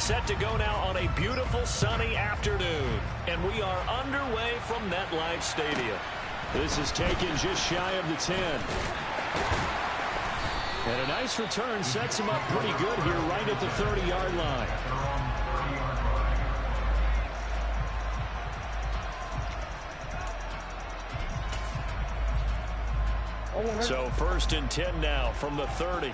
set to go now on a beautiful sunny afternoon. And we are underway from MetLife Stadium. This is taken just shy of the 10. And a nice return sets him up pretty good here right at the 30-yard line. So 1st and 10 now from the 30.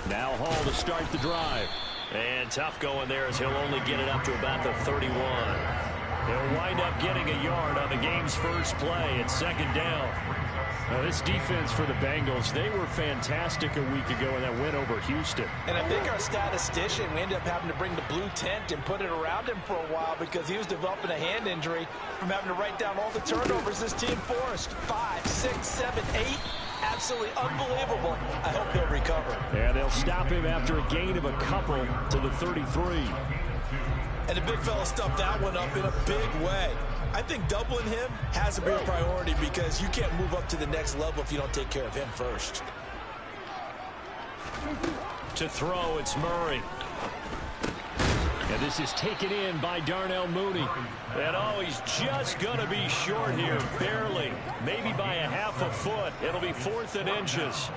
Now Hall to start the drive. And tough going there as he'll only get it up to about the 31. They'll wind up getting a yard on the game's first play at 2nd down. Now this defense for the Bengals, they were fantastic a week ago in that win over Houston. And I think our statistician, we ended up having to bring the blue tent and put it around him for a while because he was developing a hand injury from having to write down all the turnovers this team forced. 5, 6, 7, 8. Absolutely unbelievable. I hope he'll recover. Yeah, they'll stop him after a gain of a couple to the 33. And the big fella stuffed that one up in a big way. I think doubling him has to be a priority because you can't move up to the next level if you don't take care of him first. To throw, it's Murray. And this is taken in by Darnell Mooney. And oh, he's just going to be short here, barely. Maybe by a half a foot. It'll be 4th and inches.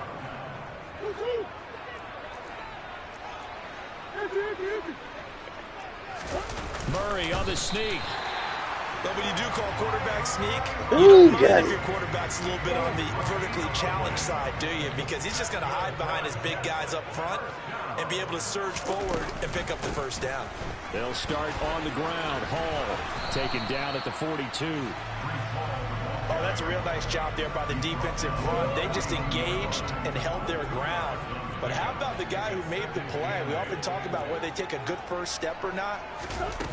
Murray on the sneak. But when you do call quarterback sneak, you don't mind if your quarterback's a little bit on the vertically challenged side, do you? Because he's just going to hide behind his big guys up front and be able to surge forward and pick up the 1st down. They'll start on the ground. Hall taken down at the 42. Oh, that's a real nice job there by the defensive front. They just engaged and held their ground. But how about the guy who made the play? We often talk about whether they take a good first step or not.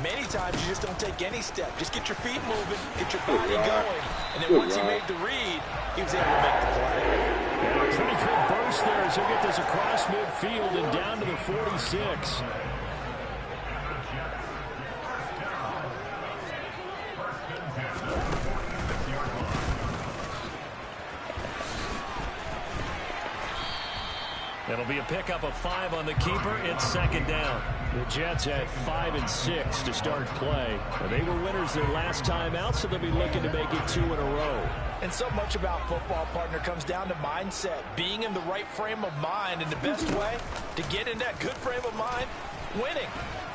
Many times you just don't take any step. Just get your feet moving, get your body going. And then once he made the read, he was able to make the play. And a pretty good burst there as he'll get this across midfield and down to the 46. It'll be a pickup of 5 on the keeper. It's 2nd down. The Jets had 5 and 6 to start play. They were winners their last time out, so they'll be looking to make it 2 in a row. And so much about football, partner, comes down to mindset. Being in the right frame of mind, and the best way to get in that good frame of mind, winning.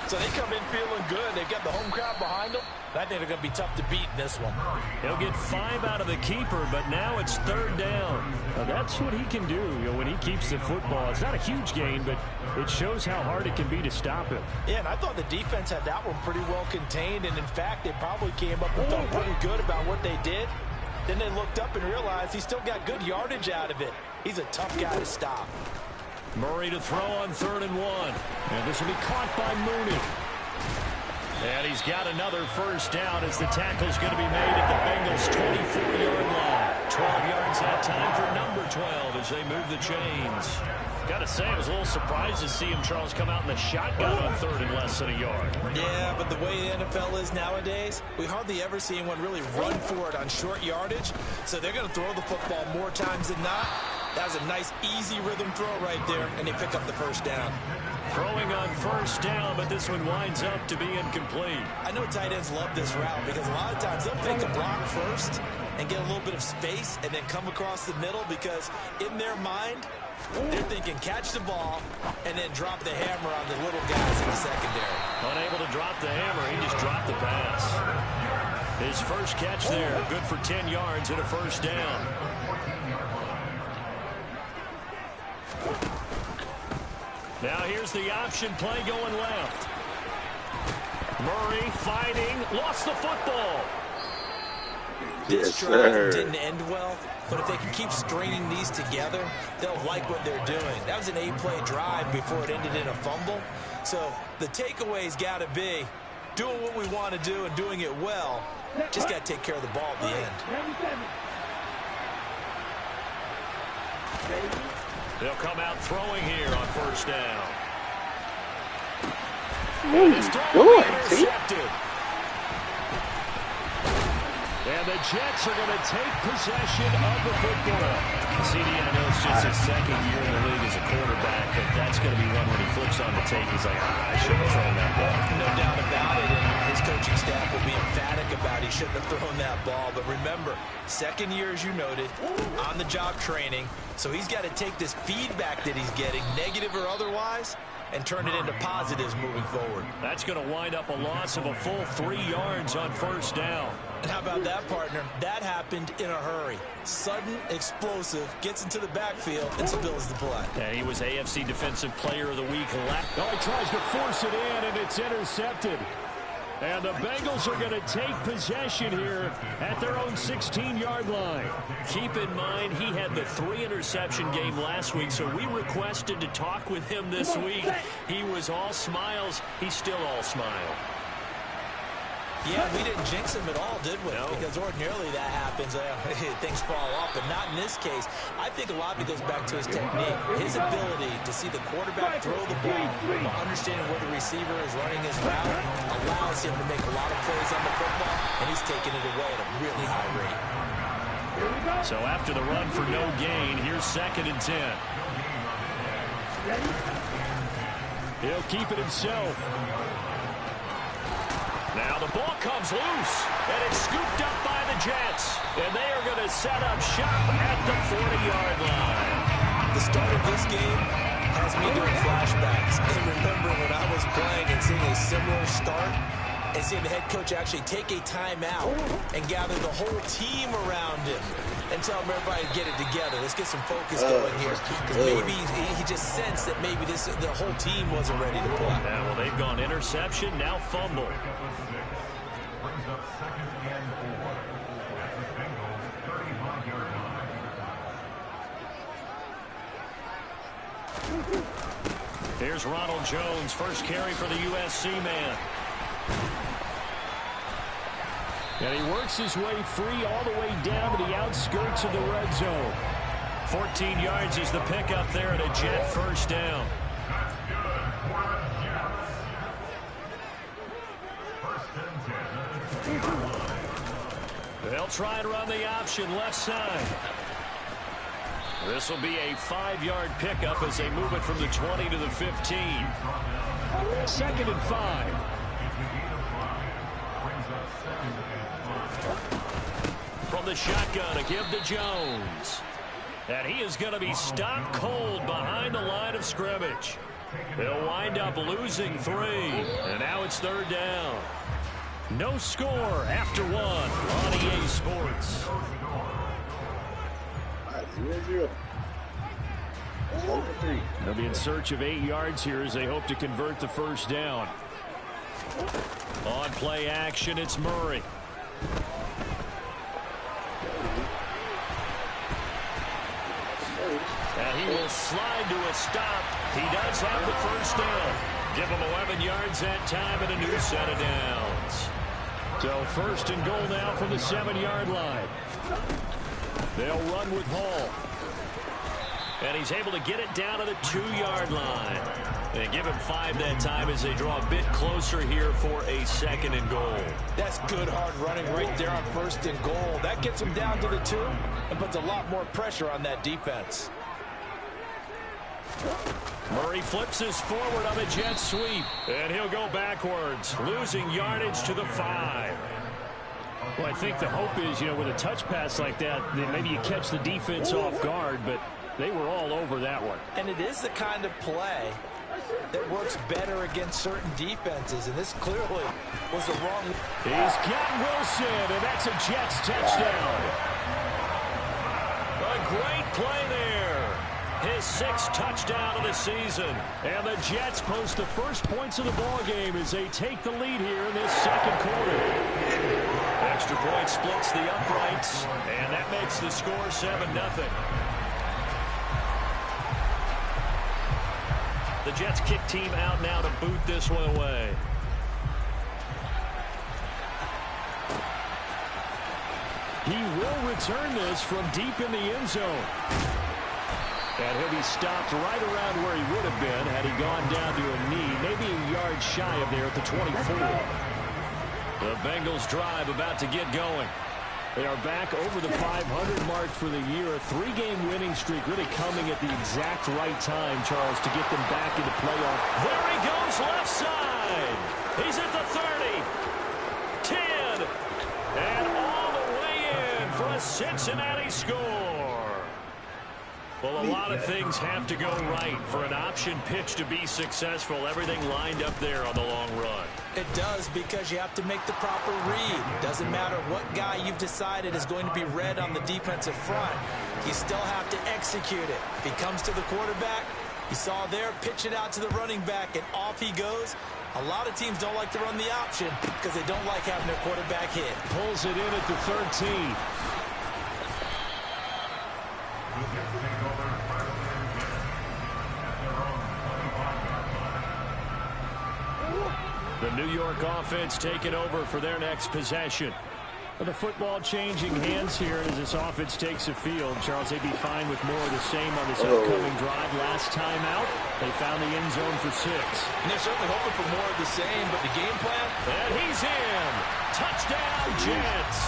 So they come in feeling good. They've got the home crowd behind them. I think they're going to be tough to beat in this one. He'll get 5 out of the keeper, but now it's 3rd down. Now that's what he can do, when he keeps the football. It's not a huge gain, but it shows how hard it can be to stop him. Yeah, and I thought the defense had that one pretty well contained, and in fact, they probably came up and felt pretty good about what they did. Then they looked up and realized he still got good yardage out of it. He's a tough guy to stop. Murray to throw on 3rd and 1. And this will be caught by Mooney. And he's got another 1st down as the tackle's going to be made at the Bengals' 24-yard line. 12 yards that time for number 12 as they move the chains. Got to say, I was a little surprised to see him, Charles, come out in the shotgun on 3rd and less than a yard. Yeah, but the way the NFL is nowadays, we hardly ever see anyone really run for it on short yardage. So they're going to throw the football more times than not. That was a nice, easy rhythm throw right there, and they pick up the 1st down. Throwing on 1st down, but this one winds up to be incomplete. I know tight ends love this route because a lot of times they'll pick a block first and get a little bit of space and then come across the middle because in their mind, they're thinking catch the ball and then drop the hammer on the little guys in the secondary. Unable to drop the hammer, he just dropped the pass. His first catch there, good for 10 yards and a 1st down. Now here's the option play going left. Murray fighting, lost the football. This drive didn't end well, but if they can keep stringing these together, they'll like what they're doing. That was an 8-play drive before it ended in a fumble. So the takeaway's got to be doing what we want to do and doing it well. Just got to take care of the ball at the end. They'll come out throwing here on 1st down. Good. And And the Jets are going to take possession of the football. CD, I know it's just his second year in the league as a quarterback, but that's going to be one when he flips on the tape. He's like, I shouldn't have thrown that ball. No doubt about it, and his coaching staff will be emphatic about he shouldn't have thrown that ball. But remember, second year, as you noted, on-the-job training, so he's got to take this feedback that he's getting, negative or otherwise, and turn it into positives moving forward. That's going to wind up a loss of a full 3 yards on first down. And how about that, partner? That happened in a hurry. Sudden, explosive, gets into the backfield, and spills the play. And he was AFC Defensive Player of the Week. Oh, he tries to force it in, and it's intercepted. And the Bengals are going to take possession here at their own 16-yard line. Keep in mind, he had the 3-interception game last week, so we requested to talk with him this week. He was all smiles. He's still all smile. Yeah, we didn't jinx him at all, did we? No. Because ordinarily that happens. Things fall off, but not in this case. I think a lot of it goes back to his technique. His ability to see the quarterback throw the ball, but understanding where the receiver is running his route allows him to make a lot of plays on the football, and he's taking it away at a really high rate. So after the run for no gain, here's 2nd and 10. He'll keep it himself. Now the ball comes loose, and it's scooped up by the Jets. And they are going to set up shop at the 40-yard line. The start of this game has me doing flashbacks. And remember when I was playing and seeing a similar start, and seeing the head coach actually take a timeout and gather the whole team around him and tell him everybody to get it together. Let's get some focus going here. Because maybe he just sensed that maybe the whole team wasn't ready to play. Yeah, well, they've gone interception, now fumble. Here's Ronald Jones, first carry for the USC man. And he works his way free all the way down to the outskirts of the red zone. 14 yards is the pickup there at a Jet first down. They'll try and run the option left side. This will be a 5-yard pickup as they move it from the 20 to the 15. 2nd and 5. From the shotgun, a give to Jones. And he is going to be stopped cold behind the line of scrimmage. They'll wind up losing 3. And now it's 3rd down. No score after 1 on EA Sports. They'll be in search of 8 yards here as they hope to convert the first down. On play action, it's Murray. And he will slide to a stop. He does have the first down. Give him 11 yards that time and a new set of downs. So 1st and goal now from the 7-yard line. They'll run with Hall. And he's able to get it down to the 2-yard line. They give him 5 that time as they draw a bit closer here for a 2nd and goal. That's good hard running right there on 1st and goal. That gets him down to the 2 and puts a lot more pressure on that defense. Murray flips this forward on a jet sweep. And he'll go backwards, losing yardage to the 5. Well, I think the hope is, with a touch pass like that maybe you catch the defense off guard, but they were all over that one. And it is the kind of play that works better against certain defenses, and this clearly was the wrong. He's got Wilson, and that's a Jets touchdown. A great play there. His 6th touchdown of the season. And the Jets post the first points of the ball game as they take the lead here in this 2nd quarter. Extra point splits the uprights, and that makes the score 7-0. The Jets kick team out now to boot this one away. He will return this from deep in the end zone. And he'll be stopped right around where he would have been had he gone down to a knee, maybe a yard shy of there at the 24. The Bengals drive about to get going. They are back over the 500 mark for the year. A 3-game winning streak really coming at the exact right time, Charles, to get them back into playoff. There he goes left side. He's at the 30. 10. And all the way in for a Cincinnati score. Well, a lot of things have to go right for an option pitch to be successful. Everything lined up there on the long run. It does, because you have to make the proper read. Doesn't matter what guy you've decided is going to be read on the defensive front. You still have to execute it. If he comes to the quarterback, you saw there, pitch it out to the running back, and off he goes. A lot of teams don't like to run the option because they don't like having their quarterback hit. Pulls it in at the 13. The New York offense taking over for their next possession. With the football changing hands here as this offense takes the field. Charles, they'd be fine with more of the same on this upcoming drive. Last time out, they found the end zone for 6. And they're certainly hoping for more of the same, but the game plan? And he's in. Touchdown, Jets.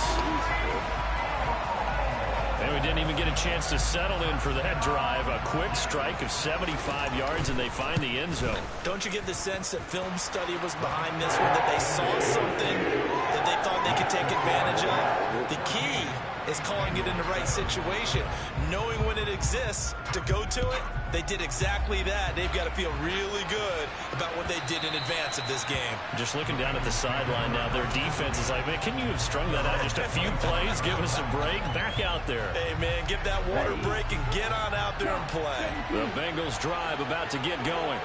And we didn't even get a chance to settle in for that drive. A quick strike of 75 yards, and they find the end zone. Don't you get the sense that film study was behind this one, that they saw something that they thought they could take advantage of? The key is calling it in the right situation, knowing when it exists to go to it. They did exactly that. They've got to feel really good about what they did in advance of this game. Just looking down at the sideline now, their defense is like, man, can you have strung that out just a few plays? Give us a break. Back out there. Hey, man, give that water break and get on out there and play. The Bengals drive about to get going.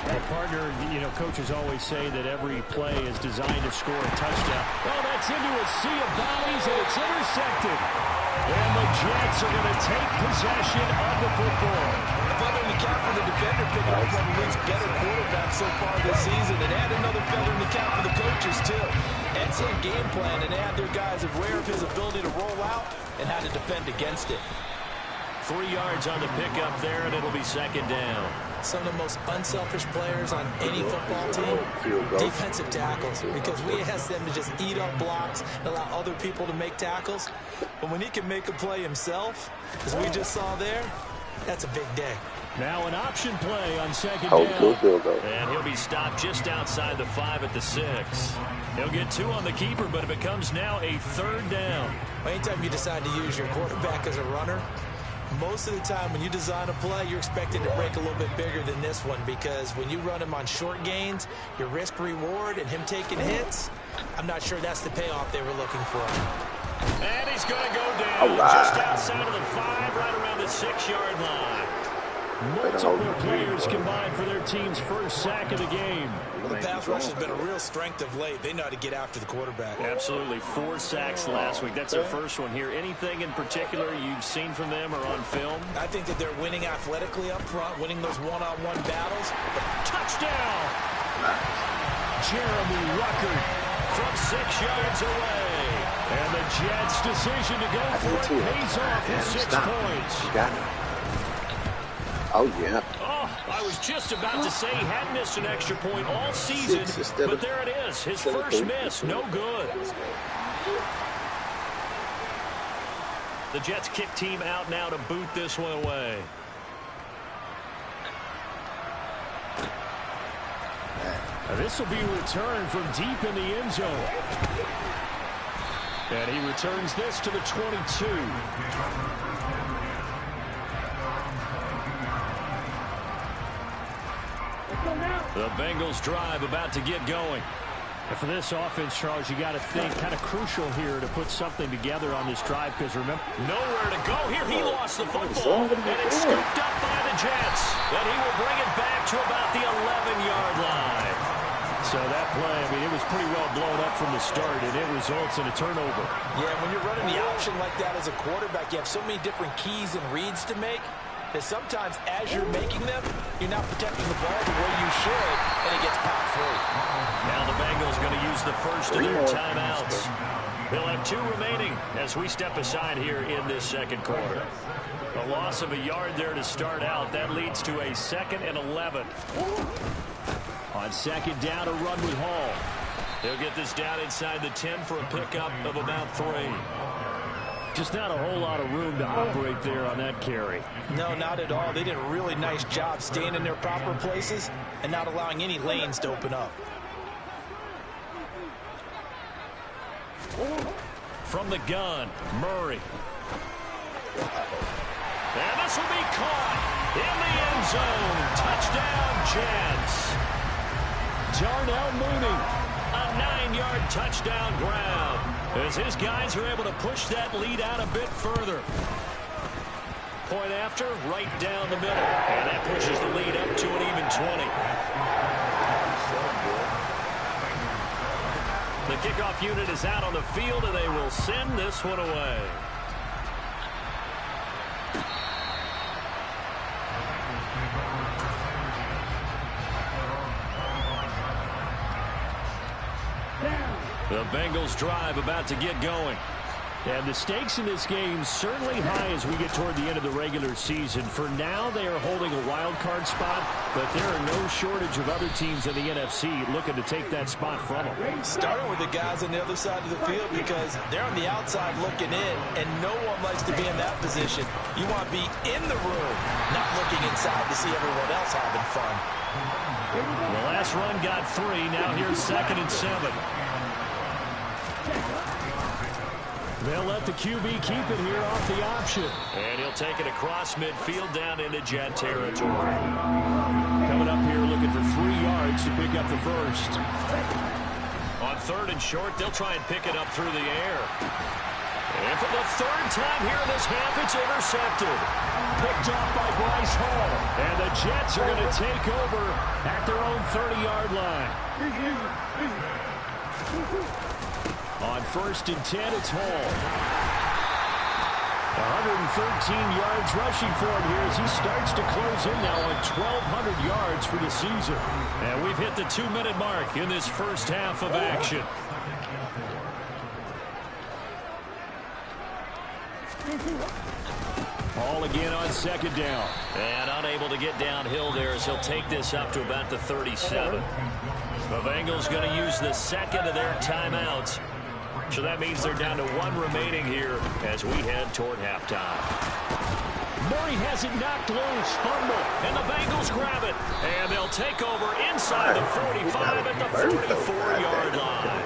Well, partner, you know, coaches always say that every play is designed to score a touchdown. Well, that's into a sea of bodies, and it's intercepted. And the Jets are going to take possession of the football. Feather in the cap for the defender, picking up one of the league's better quarterbacks so far this season. And add another feather in the cap for the coaches, too. Excellent game plan, and they have their guys aware of his ability to roll out and how to defend against it. 3 yards on the pickup there, and it'll be second down. Some of the most unselfish players on any football team, defensive tackles, because we ask them to just eat up blocks and allow other people to make tackles. But when he can make a play himself, as we just saw there, that's a big day. Now an option play on second down. And he'll be stopped just outside the 5 at the 6. He'll get 2 on the keeper, but it becomes now a third down. Anytime you decide to use your quarterback as a runner, most of the time when you design a play, you're expected to break a little bit bigger than this one, because when you run him on short gains, your risk-reward and him taking hits, I'm not sure that's the payoff they were looking for. And he's going to go down just outside of the 5, right around the 6-yard line. Multiple players combined for their team's first sack of the game. Well, the pass rush has been a real strength of late. They know how to get after the quarterback. Absolutely. 4 sacks last week. That's their first one here. Anything in particular you've seen from them or on film? I think that they're winning athletically up front, winning those one-on-one battles. Touchdown! Jeremy Ruckert from 6 yards away. And the Jets' decision to go for it pays off with 6 points. Got it. Oh, yeah. Oh, I was just about to say he hadn't missed an extra point all season, but there it is. His first miss, no good. The Jets kick team out now to boot this one away. Now this will be returned from deep in the end zone. And he returns this to the 22. The Bengals drive about to get going. And for this offense, Charles, you got to think kind of crucial here to put something together on this drive, because remember, nowhere to go here. He lost the football, and it's scooped up by the Jets. And he will bring it back to about the 11-yard line. So that play, I mean, it was pretty well blown up from the start, and it results in a turnover. Yeah, when you're running the option like that as a quarterback, you have so many different keys and reads to make that sometimes as you're making them, you're not protecting the ball the way you should, and it gets popped free. Now the Bengals going to use the first of their timeouts. They'll have 2 remaining as we step aside here in this second quarter. A loss of a yard there to start out. That leads to a 2nd and 11. On second down, a run with Hall. They'll get this down inside the 10 for a pickup of about 3. Just not a whole lot of room to operate there on that carry. No, not at all. They did a really nice job staying in their proper places and not allowing any lanes to open up. From the gun, Murray. And this will be caught in the end zone. Touchdown, Jets. Darnell Mooney, a 9-yard touchdown grab, as his guys are able to push that lead out a bit further. Point after, right down the middle. And that pushes the lead up to an even 20. The kickoff unit is out on the field, and they will send this one away. The Bengals drive about to get going. And the stakes in this game certainly high as we get toward the end of the regular season. For now, they are holding a wild card spot, but there are no shortage of other teams in the NFC looking to take that spot from them. Starting with the guys on the other side of the field, because they're on the outside looking in, and no one likes to be in that position. You want to be in the room, not looking inside to see everyone else having fun. The last run got 3. Now here's 2nd and 7. They'll let the QB keep it here off the option. And he'll take it across midfield down into Jet territory. Coming up here looking for 3 yards to pick up the first. On 3rd and short, they'll try and pick it up through the air. And for the 3rd time here in this half, it's intercepted. Picked off by Bryce Hall. And the Jets are going to take over at their own 30-yard line. On 1st and 10, it's Hall. 113 yards rushing for him here as he starts to close in now on 1,200 yards for the season. And we've hit the 2-minute mark in this first half of action. Hall again on 2nd down. And unable to get downhill there as he'll take this up to about the 37. The Bengals going to use the 2nd of their timeouts. So that means they're down to 1 remaining here as we head toward halftime. Murray has it knocked loose, fumble, and the Bengals grab it. And they'll take over inside the 45 at the 44-yard line.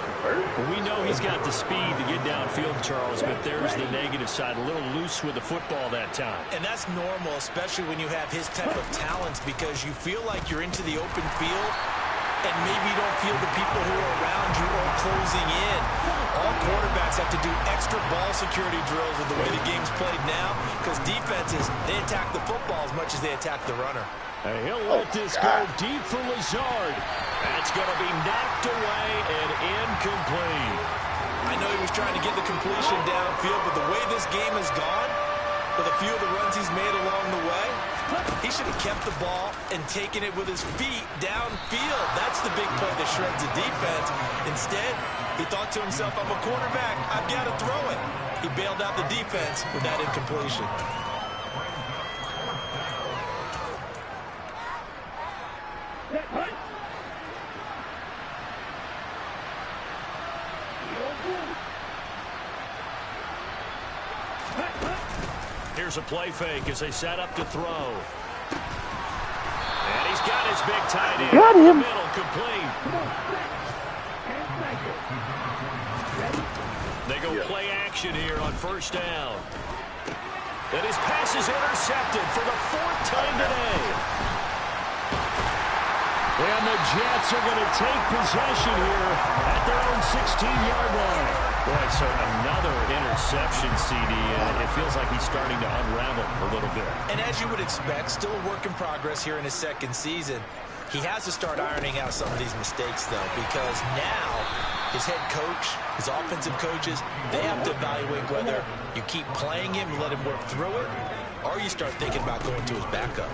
We know he's got the speed to get downfield, Charles, but there's the negative side. A little loose with the football that time. And that's normal, especially when you have his type of talents, because you feel like you're into the open field and maybe you don't feel the people who are around you or closing in. All quarterbacks have to do extra ball security drills with the way the game's played now, because defenses, they attack the football as much as they attack the runner. And he'll let this go deep for Lazard. That's going to be knocked away and incomplete. I know he was trying to get the completion downfield, but the way this game has gone, with a few of the runs he's made along the way, he should have kept the ball and taken it with his feet downfield. That's the big play that shreds the defense. Instead, he thought to himself, I'm a quarterback, I've got to throw it. He bailed out the defense with that incompletion. Here's a play fake as they set up to throw. And he's got his big tight end. Got him. Middle complete. They go play action here on 1st down. And his pass is intercepted for the 4th time today. And the Jets are going to take possession here at their own 16-yard line. Boy, so another interception, CD. It feels like he's starting to unravel a little bit. And as you would expect, still a work in progress here in his 2nd season. He has to start ironing out some of these mistakes, though, because now his head coach, his offensive coaches, they have to evaluate whether you keep playing him and let him work through it, or you start thinking about going to his backup.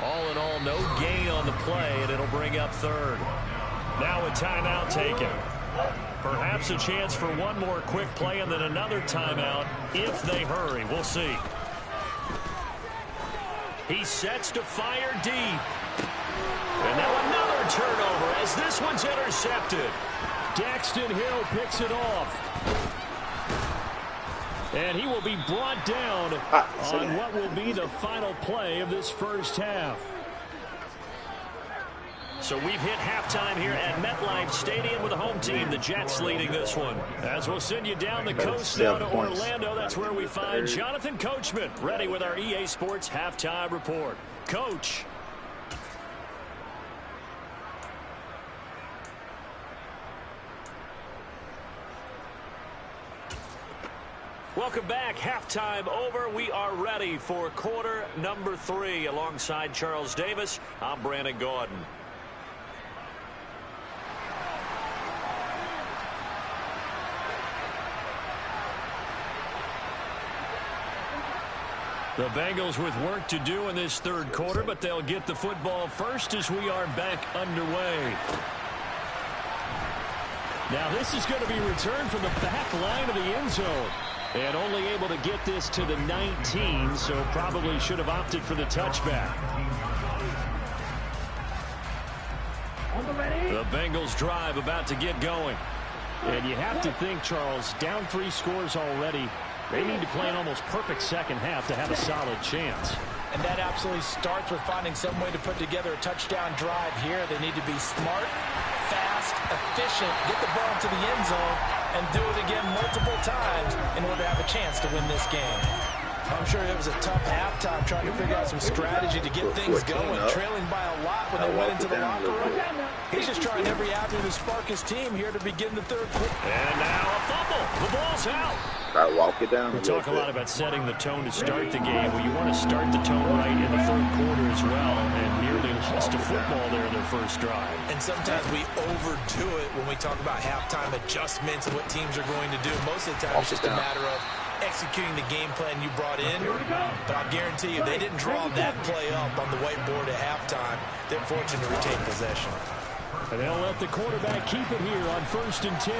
All in all, no gain on the play, and it'll bring up 3rd. Now a timeout taken. Perhaps a chance for one more quick play and then another timeout if they hurry. We'll see. He sets to fire deep. And now another turnover as this this one's intercepted. Daxton Hill picks it off. And he will be brought down on what will be the final play of this first half. So we've hit halftime here at MetLife Stadium with the home team, the Jets, leading this one. As we'll send you down the coast now to Orlando, that's where we find Jonathan Coachman, ready with our EA Sports halftime report. Coach. Welcome back. Halftime over. We are ready for quarter number 3. Alongside Charles Davis, I'm Brandon Gaudin. The Bengals with work to do in this third quarter, but they'll get the football first as we are back underway. Now this is going to be returned from the back line of the end zone. And only able to get this to the 19, so probably should have opted for the touchback. The Bengals drive about to get going. And you have to think, Charles, down 3 scores already. They need to play an almost perfect second half to have a solid chance. And that absolutely starts with finding some way to put together a touchdown drive here. They need to be smart, fast, efficient, get the ball to the end zone, and do it again multiple times in order to have a chance to win this game. I'm sure it was a tough halftime trying to figure out some strategy to get things going, trailing by a lot when they went into the locker room. He's just trying every avenue to spark his team here to begin the third quarter. And now a fumble. The ball's out. Gotta walk it down. We talk a lot about setting the tone to start the game. Well, you want to start the tone right in the third quarter as well, and nearly lost a football there in their first drive. And sometimes we overdo it when we talk about halftime adjustments and what teams are going to do. Most of the time it's just a matter of executing the game plan you brought in. But I'll guarantee you, they didn't draw that play up on the whiteboard at halftime. They're fortunate to retain possession. And they'll let the quarterback keep it here on 1st and 10.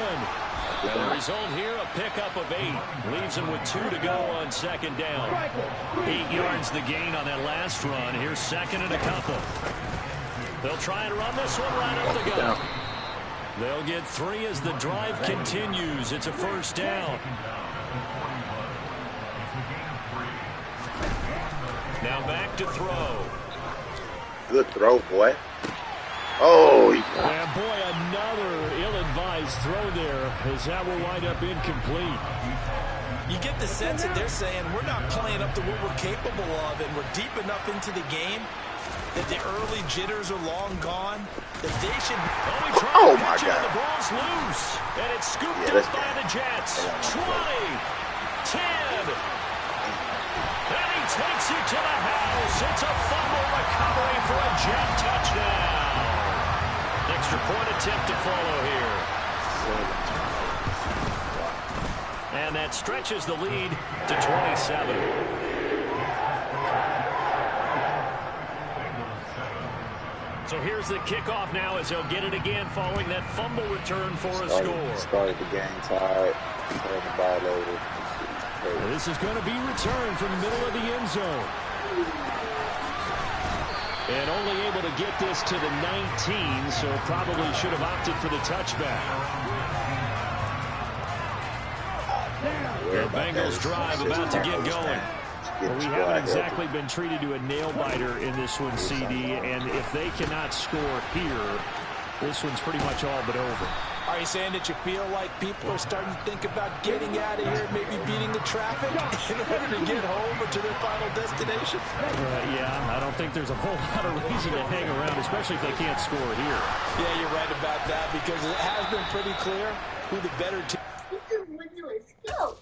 And the result here, a pickup of 8. Leaves him with 2 to go on 2nd down. 8 yards the gain on that last run. Here's 2nd and a couple. They'll try and run this one right up the gut. They'll get 3 as the drive continues. It's a 1st down. Now back to throw. Good throw, boy. Oh, and boy, another ill-advised throw there, as that will wind up incomplete. You get the sense that they're saying we're not playing up to what we're capable of, and we're deep enough into the game that the early jitters are long gone, that they should... Oh my God. The ball's loose, and it's scooped up by the Jets. 20, 10, and he takes it to the house. It's a fumble recovery for a Jet touchdown. Extra point attempt to follow here. And that stretches the lead to 27. So here's the kickoff now as he'll get it again following that fumble return for a score. Started the game tired. Turned the ball over. This is going to be returned from the middle of the end zone. And only able to get this to the 19, so probably should have opted for the touchback. The Bengals drive about to get going. Well, we haven't exactly been treated to a nail-biter in this one, CD, and if they cannot score here, this one's pretty much all but over. Are you saying that you feel like people are starting to think about getting out of here and maybe beating the traffic in order to get home or to their final destination? Yeah, I don't think there's a whole lot of reason to hang around, especially if they can't score here. Yeah, you're right about that, because it has been pretty clear who the better team. Let's go.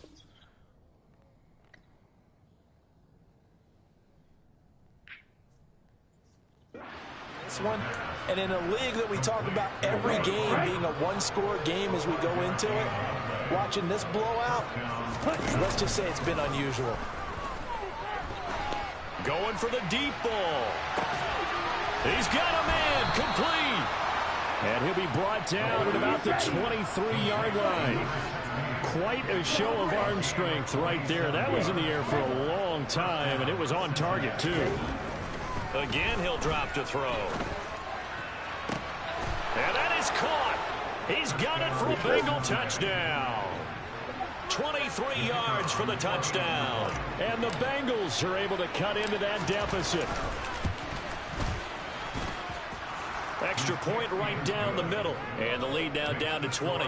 This one, and in a league that we talk about every game being a one-score game as we go into it, watching this blowout, let's just say it's been unusual. Going for the deep ball. He's got a man, complete. And he'll be brought down at about the 23-yard line. Quite a show of arm strength right there. That was in the air for a long time, and it was on target, too. Again, he'll drop to throw. And that is He's got it for a Bengal touchdown. 23 yards for the touchdown. And the Bengals are able to cut into that deficit. Extra point right down the middle. And the lead now down to 20.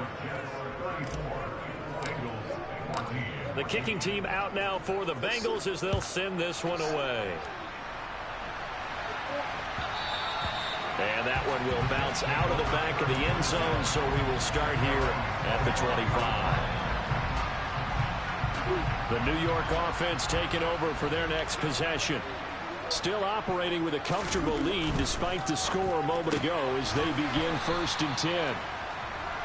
The kicking team out now for the Bengals as they'll send this one away. And that one will bounce out of the back of the end zone, so we will start here at the 25. The New York offense taking over for their next possession. Still operating with a comfortable lead despite the score a moment ago as they begin 1st and 10.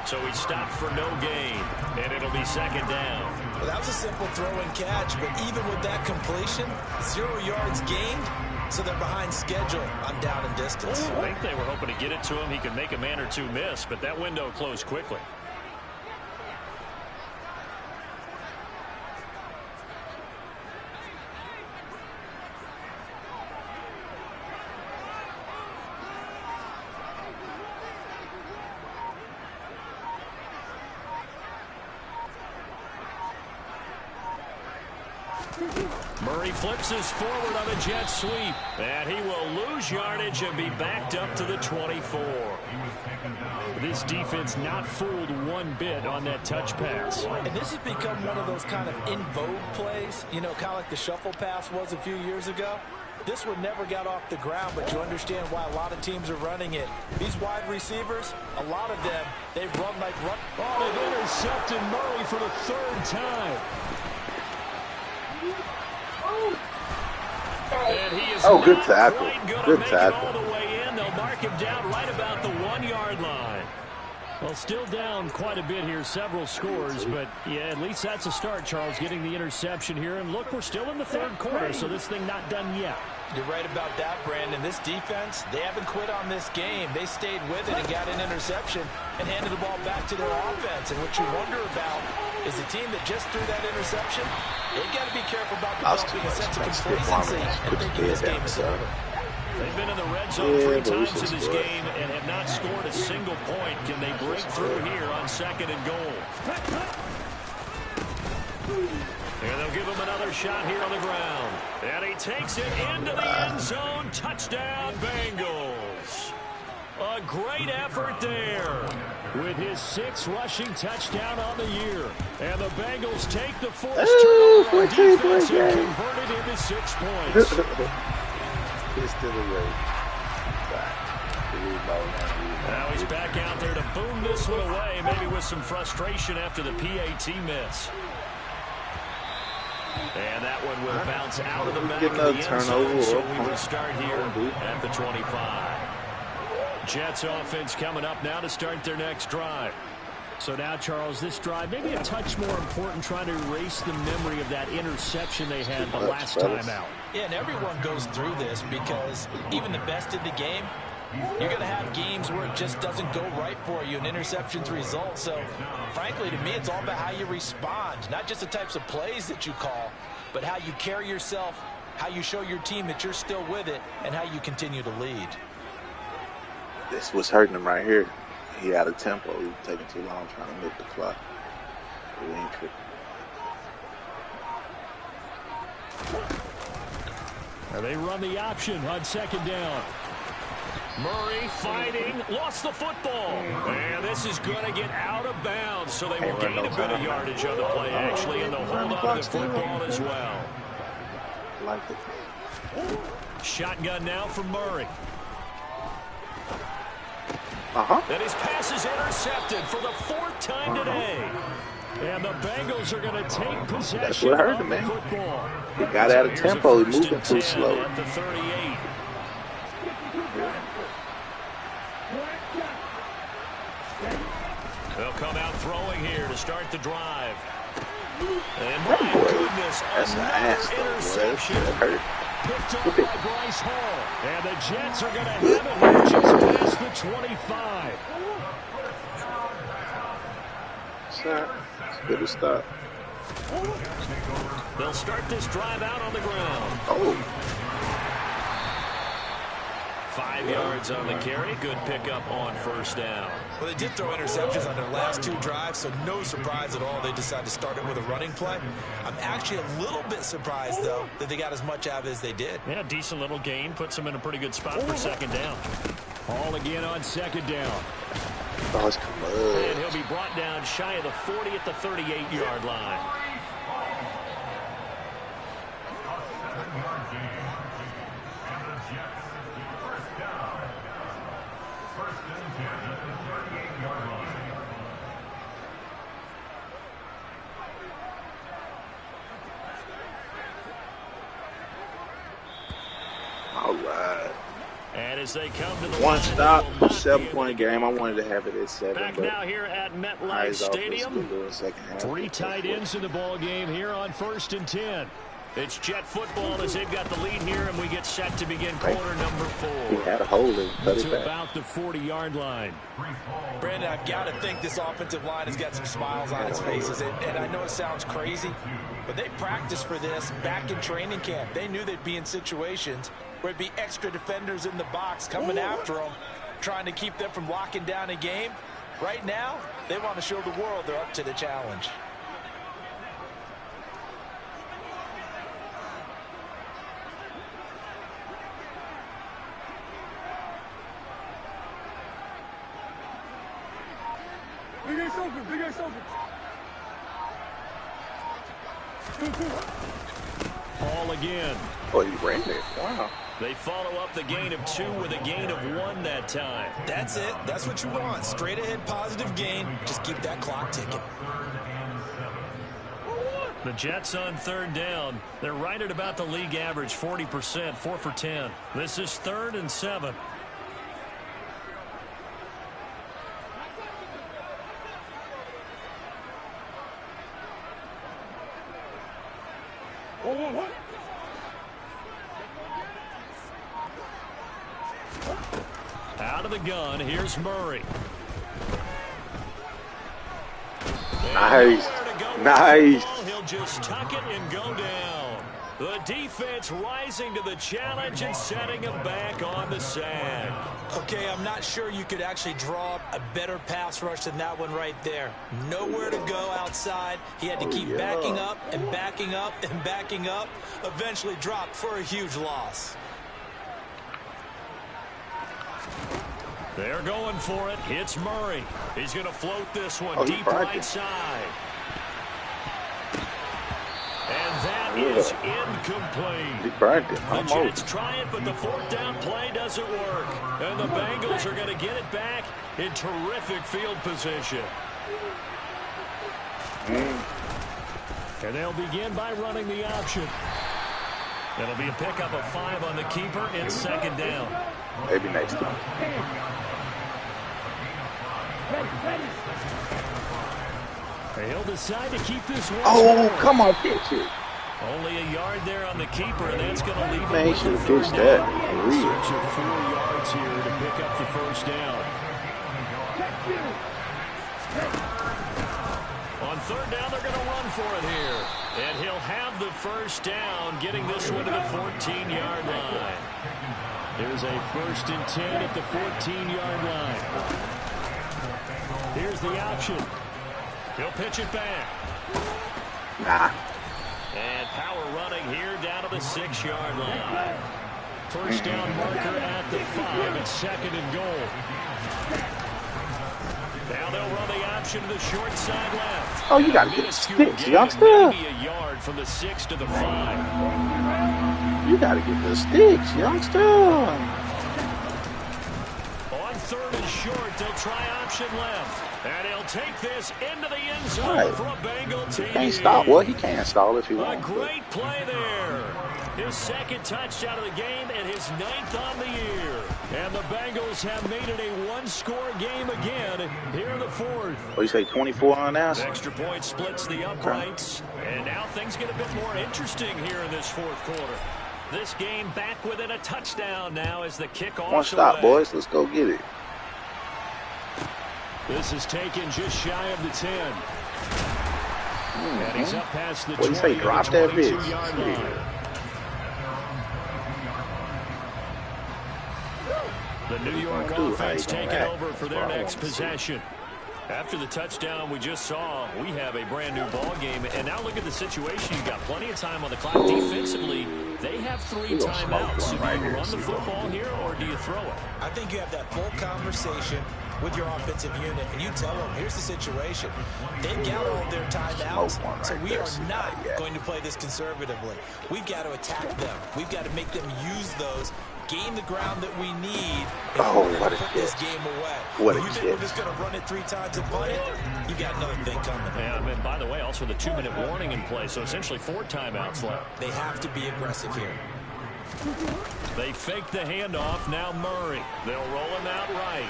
So he stopped for no gain, and it'll be 2nd down. Well, that was a simple throw and catch, but even with that completion, 0 yards gained, so they're behind schedule on down and distance. I think they were hoping to get it to him. He could make a man or two miss, but that window closed quickly. Murray flips us forward on a jet sweep. And he will lose yardage and be backed up to the 24. This defense not fooled one bit on that touch pass. And this has become one of those kind of in vogue plays, you know, kind of like the shuffle pass was a few years ago. This one never got off the ground, but you understand why a lot of teams are running it. These wide receivers, a lot of them, they've run like run. Oh, they've intercepted Murray for the 3rd time. And he is good tackle. Good tackle. All the way in. They'll mark him down right about the 1-yard line. Well, still down quite a bit here, several scores, but yeah, at least that's a start, Charles, getting the interception here. And look, we're still in the 3rd quarter, so this thing not done yet. You're right about that, Brandon. This defense, they haven't quit on this game. They stayed with it and got an interception and handed the ball back to their offense. And what you wonder about is the team that just threw that interception, they've got to be careful about developing a sense of complacency and thinking this game is over. They've been in the red zone 3 times in this game and have not scored a single point. Can they break through here on 2nd and goal? And they'll give him another shot here on the ground. And he takes it into the end zone. Touchdown, Bengals. A great effort there with his 6th rushing touchdown on the year. And the Bengals take the forced turnover on defense and convert it into 6 points. It's still away. Now he's back out there to boom this one away, maybe with some frustration after the PAT miss. And that one will bounce out of the back of the end zone, so we will start here at the 25. Jets offense coming up now to start their next drive. So now, Charles, this drive maybe a touch more important, trying to erase the memory of that interception they had the last time out. Yeah, and everyone goes through this because even the best in the game, you're going to have games where it just doesn't go right for you, and interceptions result. So, frankly, to me, it's all about how you respond, not just the types of plays that you call, but how you carry yourself, how you show your team that you're still with it, and how you continue to lead. This was hurting him right here. He out of tempo. He was taking too long trying to milk the clock. We ain't tripping. Now they run the option on 2nd down. Murray fighting, lost the football. And this is going to get out of bounds, so they will gain a bit of yardage on the play, actually, and they'll hold on to the football as well. Like it. Shotgun now from Murray. And his pass is intercepted for the 4th time today. And the Bengals are going to take possession. That's what hurt him, man. Football. He got out of tempo. He moving too slow. At the 38. They'll come out throwing here to start the drive. And my goodness, that's an ass, interception. That hurt. Picked up by Bryce Hall. And the Jets are going to have it here just past the 25. Stop. Good to stop. They'll start this drive out on the ground. 5 yards on the carry. Good pickup on first down. Well, they did throw interceptions on their last 2 drives, so no surprise at all they decided to start it with a running play. I'm actually a little bit surprised, though, that they got as much out of it as they did. Yeah, decent little gain. Puts them in a pretty good spot for second down. All again on second down. Oh, it's commode. And he'll be brought down shy of the 40 at the 38-yard line. All right. And as they come to the One line, stop, they will not be 7-point game. I wanted to have it at 7, back but now here at MetLife eyes off, let's Stadium. go to the second half. 3 tight ends in the ball game here on 1st and 10. It's Jet football as they've got the lead here, and we get set to begin quarter number 4. He had a hold and cut it To back. about the 40-yard line. Brandon, I've got to think this offensive line has got some smiles on its faces. And I know it sounds crazy, but they practiced for this back in training camp. They knew they'd be in situations where it'd be extra defenders in the box coming after them, trying to keep them from locking down a game. Right now, they want to show the world they're up to the challenge. Big Ace open, Big Ace open. Ball again. Oh, he ran it. Wow. They follow up the gain of 2 with a gain of 1 that time. That's it. That's what you want. Straight ahead positive gain. Just keep that clock ticking. The Jets on 3rd down. They're right at about the league average, 40%, 4 for 10. This is 3rd and 7. What? Out of the gun, here's Murray. Nice. Nowhere to go with Nice. the ball. He'll just tuck it and go down. The defense rising to the challenge and setting him back on the sack. Okay, I'm not sure you could actually draw up a better pass rush than that one right there. Nowhere to go outside. He had to keep backing up and backing up and backing up. Eventually dropped for a huge loss. They're going for it. It's Murray. He's going to float this one Oh, he deep tried right it. side. And that is incomplete. He burned it. The Jets Almost. try it, but the 4th down play doesn't work. And the Bengals are going to get it back in terrific field position. And they'll begin by running the option. It'll be a pickup of 5 on the keeper and 2nd down. Maybe next time. He'll decide to keep this one. Oh, come on, pitch it. Only a yard there on the keeper, and that's going to leave him Man, he with should the have 3rd pitched down. that. For real. Search of 4 yards here to pick up the 1st down. On 3rd down, they're going to run for it here. And he'll have the 1st down, getting this one to the 14-yard line. There's a 1st and 10 at the 14-yard line. Here's the option. He'll pitch it back. Nah. And power running here down to the 6-yard line. 1st down marker at the 5. It's 2nd and goal. Now they'll run the option to the short side left. Oh, you got to get the Minuscule sticks, gain, youngster. maybe a yard from the 6 to the 5. You got to get the sticks, youngster. On 3rd and short, they'll try option left. And he'll take this into the end zone Right. for a Bengal TD. Can't stop. Well, he can't stall if he A wants. great play there. His 2nd touchdown of the game and his 9th on the year. And the Bengals have made it a 1-score game again here in the 4th. What you say, 24 on that? Extra point splits the uprights. And now things get a bit more interesting here in this 4th quarter. This game back within a touchdown now as the kickoff. One stop, boys. Let's go get it. This is taken just shy of the 10. And he's up past the What do you 20 say, drop that bitch? 22-yard line. New York offense taking over for their next possession. After the touchdown we just saw, we have a brand new ball game. And now look at the situation. You've got plenty of time on the clock. Defensively, they have 3 timeouts. So do you run the football here or do you throw it? I think you have that full conversation with your offensive unit, and you tell them, here's the situation. They've got all their timeouts, so we are not going to play this conservatively. We've got to attack them. We've got to make them use those, gain the ground that we need in order to put this game away. You think we're just going to run it 3 times and punt it? You got another thing coming. Yeah, and by the way, also the 2-minute warning in play, so essentially 4 timeouts left. They have to be aggressive here. They fake the handoff. Now Murray. They'll roll him out right.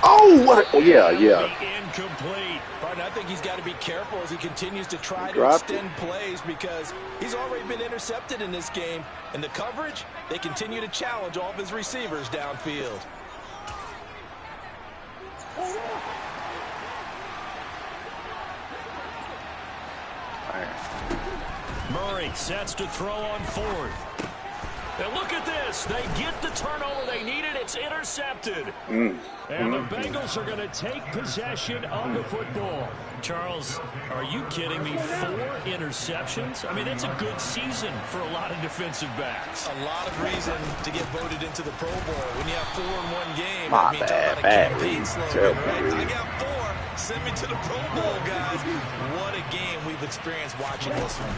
Oh, what? Oh, yeah. Incomplete. Pardon, I think he's got to be careful as he continues to try to extend plays because he's already been intercepted in this game. And the coverage, they continue to challenge all of his receivers downfield. Murray sets to throw on 4th. And look at this. They get the turnover they needed. It's intercepted. And the Bengals are going to take possession of the football. Charles, are you kidding me? 4 interceptions? I mean, that's a good season for a lot of defensive backs. A lot of reason to get voted into the Pro Bowl. When you have 4 in one game, My I mean, talk about a campaign slogan, right? Read. I got 4. Send me to the Pro Bowl, guys. What a game we've experienced watching this one.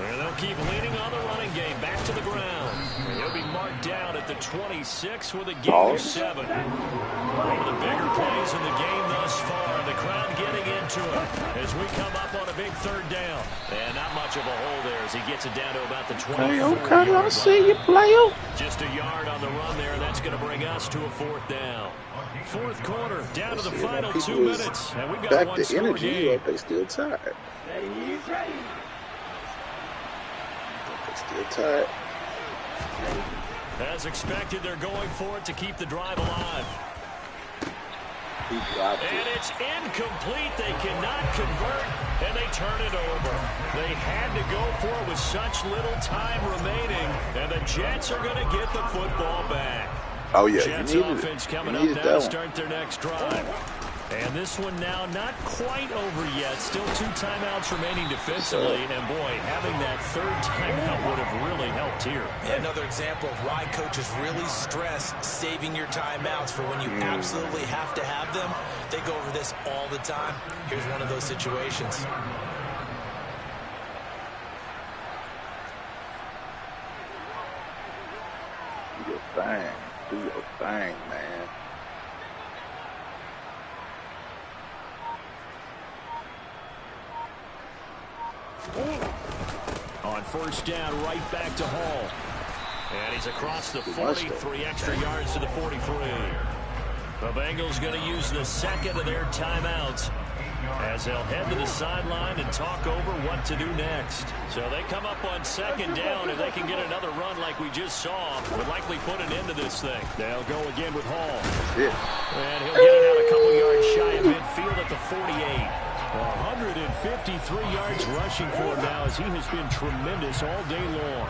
And they'll keep leaning on the running game. Back to the ground. And he'll be marked down at the 26 with a gain of 7. One of the bigger plays in the game thus far. And the crowd getting into it as we come up on a big 3rd down. And not much of a hole there as he gets it down to about the 24. Okay, I see you, player. Just a yard on the run there. That's going to bring us to a 4th down. 4th quarter, down to the final 2 minutes. And we've got back one to score energy, game. they still tired. Still tired. As expected, they're going for it to keep the drive alive. And it's incomplete. They cannot convert, and they turn it over. They had to go for it with such little time remaining, and the Jets are going to get the football back. Oh, yeah. Jets offense coming up now to start their next drive. And this one now not quite over yet. Still 2 timeouts remaining defensively. And, boy, having that 3rd timeout would have really helped here. Yeah, another example of why coaches really stress saving your timeouts for when you absolutely have to have them. They go over this all the time. Here's one of those situations. Do your thing. Do your thing, man. On 1st down, right back to Hall. And he's across the 40, 3 extra yards to the 43. The Bengals going to use the 2nd of their timeouts as they'll head to the sideline and talk over what to do next. So they come up on 2nd down, and they can get another run like we just saw. Would likely put an end to this thing. They'll go again with Hall. And he'll get it out a couple yards shy of midfield at the 48. 153 yards rushing for him now as he has been tremendous all day long.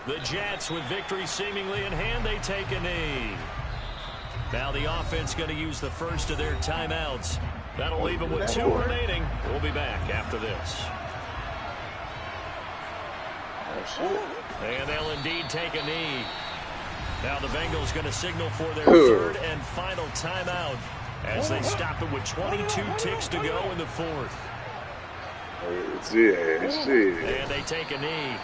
The Jets, with victory seemingly in hand, they take a knee. Now the offense going to use the 1st of their timeouts. That'll leave them with 2 remaining. We'll be back after this. And they'll indeed take a knee. Now the Bengals going to signal for their 3rd and final timeout as they stop it with 22 ticks to go in the 4th. And they take a knee.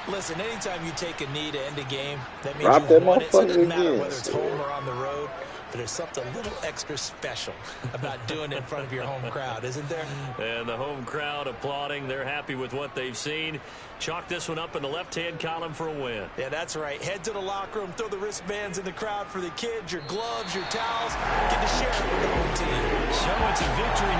Listen, anytime you take a knee to end a game, that means you won it, so it doesn't matter whether it's home or on the road. But there's something a little extra special about doing it in front of your home crowd, isn't there? And the home crowd applauding. They're happy with what they've seen. Chalk this one up in the left-hand column for a win. Yeah, that's right. Head to the locker room, throw the wristbands in the crowd for the kids, your gloves, your towels. Get to share it with the home team. So it's a victory here.